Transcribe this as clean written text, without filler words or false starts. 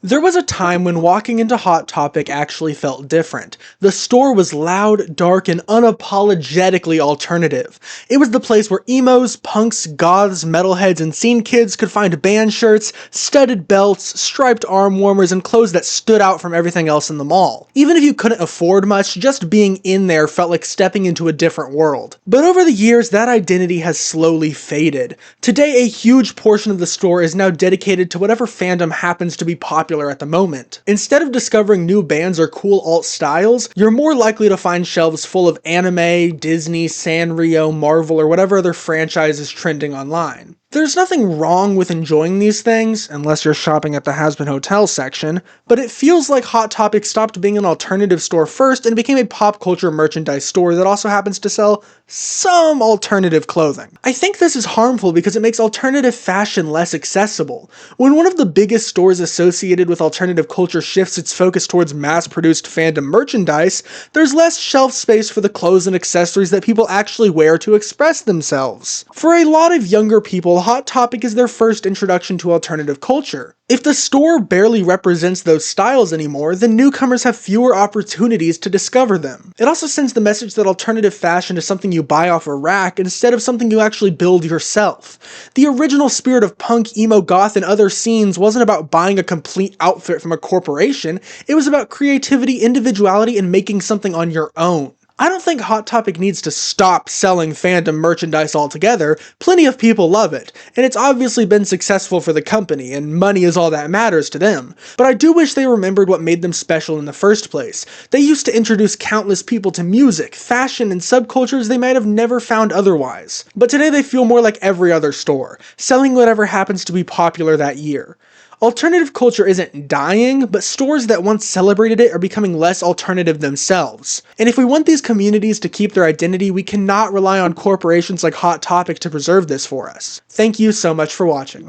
There was a time when walking into Hot Topic actually felt different. The store was loud, dark, and unapologetically alternative. It was the place where emos, punks, goths, metalheads, and scene kids could find band shirts, studded belts, striped arm warmers, and clothes that stood out from everything else in the mall. Even if you couldn't afford much, just being in there felt like stepping into a different world. But over the years, that identity has slowly faded. Today, a huge portion of the store is now dedicated to whatever fandom happens to be popular at the moment. Instead of discovering new bands or cool alt styles, you're more likely to find shelves full of anime, Disney, Sanrio, Marvel, or whatever other franchise is trending online. There's nothing wrong with enjoying these things, unless you're shopping at the Has-Been Hotel section, but it feels like Hot Topic stopped being an alternative store first and became a pop culture merchandise store that also happens to sell some alternative clothing. I think this is harmful because it makes alternative fashion less accessible. When one of the biggest stores associated with alternative culture shifts its focus towards mass-produced fandom merchandise, there's less shelf space for the clothes and accessories that people actually wear to express themselves. For a lot of younger people, Hot Topic is their first introduction to alternative culture. If the store barely represents those styles anymore, then newcomers have fewer opportunities to discover them. It also sends the message that alternative fashion is something you buy off a rack instead of something you actually build yourself. The original spirit of punk, emo, goth, and other scenes wasn't about buying a complete outfit from a corporation, it was about creativity, individuality, and making something on your own. I don't think Hot Topic needs to stop selling fandom merchandise altogether. Plenty of people love it, and it's obviously been successful for the company, and money is all that matters to them. But I do wish they remembered what made them special in the first place. They used to introduce countless people to music, fashion, and subcultures they might have never found otherwise. But today they feel more like every other store, selling whatever happens to be popular that year. Alternative culture isn't dying, but stores that once celebrated it are becoming less alternative themselves. And if we want these communities to keep their identity, we cannot rely on corporations like Hot Topic to preserve this for us. Thank you so much for watching.